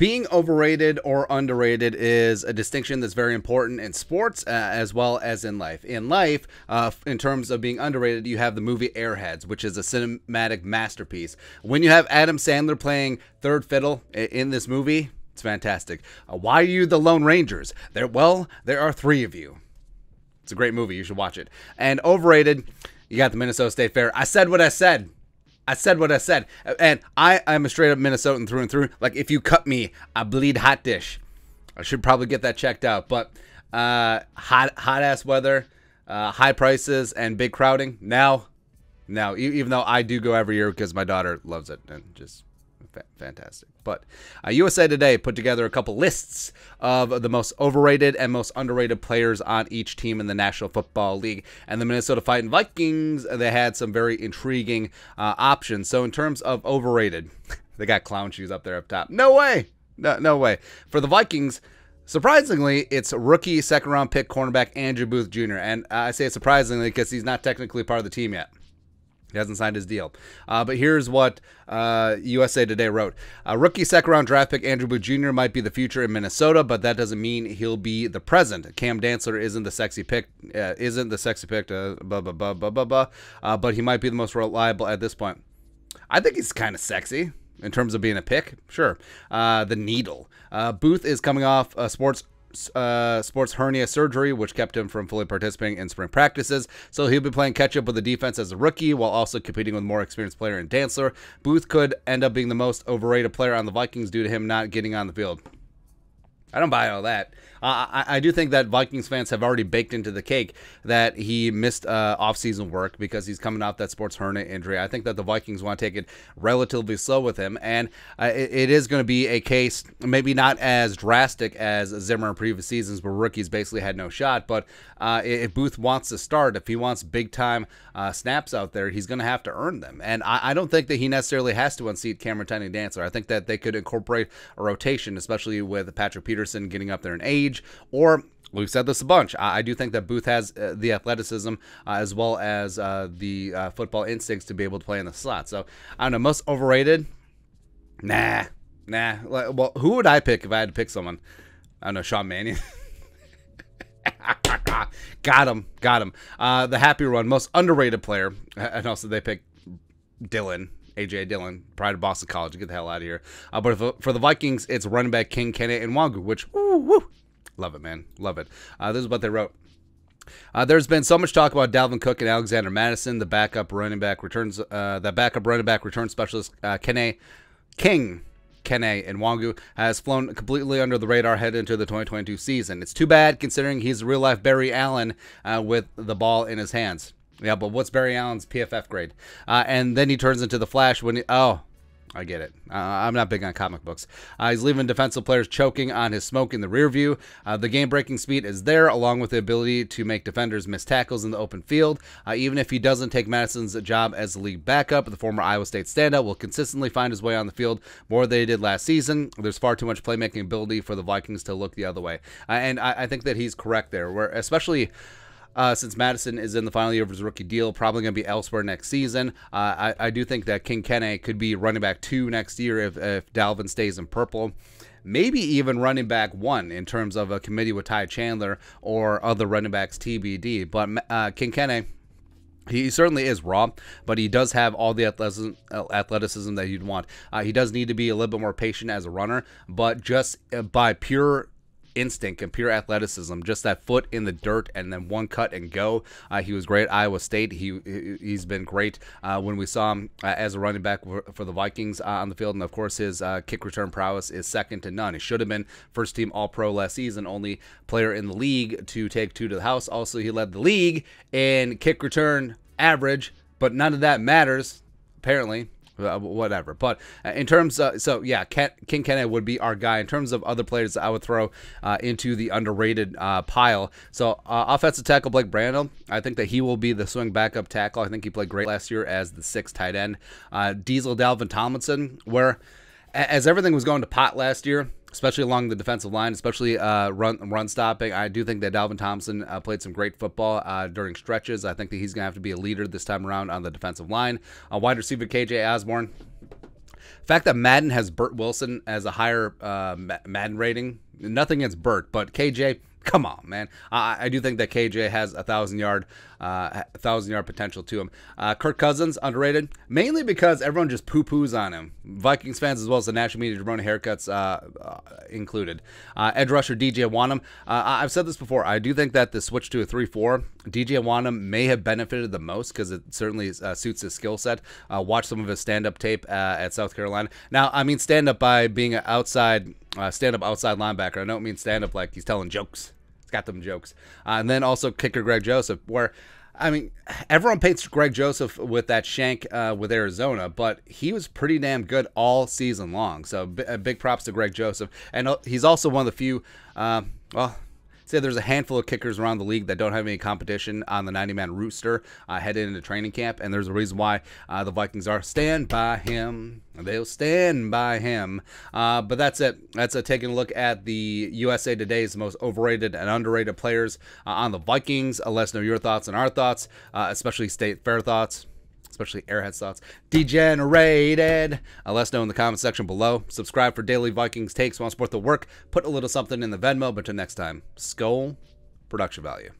Being overrated or underrated is a distinction that's very important in sports as well as in life. In life, in terms of being underrated, you have the movie Airheads, which is a cinematic masterpiece. When you have Adam Sandler playing third fiddle in this movie, it's fantastic. Why are you the Lone Rangers? There are three of you. It's a great movie. You should watch it. And overrated, you got the Minnesota State Fair. I said what I said. I said what I said. And I am a straight up Minnesotan through and through. Like, if you cut me, I bleed hot dish. I should probably get that checked out. But hot ass weather, high prices, and big crowding. Now, even though I do go every year because my daughter loves it and just fantastic. But USA Today put together a couple lists of the most overrated and most underrated players on each team in the National Football League. And the Minnesota Fighting Vikings, they had some very intriguing options. So in terms of overrated, they got clown shoes up there up top. No way. No way. For the Vikings, surprisingly, it's rookie second-round pick cornerback Andrew Booth Jr. And I say surprisingly because he's not technically part of the team yet. He hasn't signed his deal. But here's what USA Today wrote. Rookie second-round draft pick Andrew Booth Jr. might be the future in Minnesota, but that doesn't mean he'll be the present. Cam Dantzler isn't the sexy pick. But he might be the most reliable at this point. I think he's kind of sexy in terms of being a pick. Sure. The needle. Booth is coming off sports hernia surgery, which kept him from fully participating in spring practices. So he'll be playing catch up with the defense as a rookie while also competing with a more experienced player in Dantzler. Booth could end up being the most overrated player on the Vikings due to him not getting on the field. I don't buy all that. I do think that Vikings fans have already baked into the cake that he missed off-season work because he's coming off that sports hernia injury. I think that the Vikings want to take it relatively slow with him, and it is going to be a case, maybe not as drastic as Zimmer in previous seasons where rookies basically had no shot, but if Booth wants to start, if he wants big-time snaps out there, he's going to have to earn them. And I don't think that he necessarily has to unseat Cameron Dantzler. I think that they could incorporate a rotation, especially with Patrick Peterson getting up there in age. Or, we've said this a bunch, I do think that Booth has the athleticism as well as the football instincts to be able to play in the slot. So, I don't know, most overrated? Nah. Well, who would I pick if I had to pick someone? I don't know, Sean Mannion. Got him. The happy run, most underrated player. And also they picked A.J. Dillon, pride of Boston College. Get the hell out of here. But for the Vikings, it's running back Kenney and Wangu, which, love it, man. Love it. This is what they wrote. There's been so much talk about Dalvin Cook and Alexander Madison, the backup running back return specialist, Kenney and Wangu has flown completely under the radar headed into the 2022 season. It's too bad considering he's real-life Barry Allen with the ball in his hands. Yeah, but what's Barry Allen's PFF grade? And then he turns into the Flash when he... Oh, I get it. I'm not big on comic books. He's leaving defensive players choking on his smoke in the rear view. The game-breaking speed is there, along with the ability to make defenders miss tackles in the open field. Even if he doesn't take Madison's job as the league backup, the former Iowa State standout will consistently find his way on the field more than he did last season. There's far too much playmaking ability for the Vikings to look the other way. And I think that he's correct there, where especially... since Madison is in the final year of his rookie deal, probably going to be elsewhere next season. I do think that Kenney could be running back 2 next year if Dalvin stays in purple. Maybe even running back 1 in terms of a committee with Ty Chandler or other running backs TBD. But Kenney, he certainly is raw, but he does have all the athleticism that you'd want. He does need to be a little bit more patient as a runner, but just by pure instinct and pure athleticism, just that foot in the dirt and then one cut and go. He was great at Iowa State. He's been great when we saw him as a running back for the Vikings on the field, and of course his kick return prowess is second to none. He should have been first team All-Pro last season, only player in the league to take 2 to the house. Also, he led the league in kick return average, but none of that matters apparently. Whatever. But in terms of, so yeah, Kenney would be our guy. In terms of other players I would throw into the underrated pile. So offensive tackle Blake Brando, I think that he will be the swing backup tackle. I think he played great last year as the 6th tight end. Diesel Dalvin Tomlinson, where as everything was going to pot last year, especially along the defensive line, especially run stopping, I do think that Dalvin Tomlinson played some great football during stretches. I think that he's going to have to be a leader this time around on the defensive line. Wide receiver KJ Osborne, Fact that Madden has Burt Wilson as a higher Madden rating. Nothing against Burt, but KJ, come on, man. I do think that KJ has a 1,000-yard potential to him. Kirk Cousins, underrated, mainly because everyone just poo-poos on him. Vikings fans as well as the national media, jabroni haircuts included. Edge rusher DJ Wanham. I've said this before. I do think that the switch to a 3-4, DJ Wanham may have benefited the most because it certainly suits his skill set. Watch some of his stand-up tape at South Carolina. Now, I mean stand-up by being an stand-up outside linebacker. I don't mean stand-up like he's telling jokes. He's got them jokes. And then also kicker Greg Joseph, where, I mean, everyone paints Greg Joseph with that shank with Arizona, but he was pretty damn good all season long. So big props to Greg Joseph. And he's also one of the few, say there's a handful of kickers around the league that don't have any competition on the 90-man roster headed into training camp, and there's a reason why the Vikings are stand by him. They'll stand by him. But that's it. That's taking a look at the USA Today's most overrated and underrated players on the Vikings. Let us know your thoughts and our thoughts, especially State Fair thoughts. Especially Airhead's thoughts. Degenerated. Let us know in the comment section below. Subscribe for daily Vikings takes. Want to support the work? Put a little something in the Venmo. But until next time, Skull Production Value.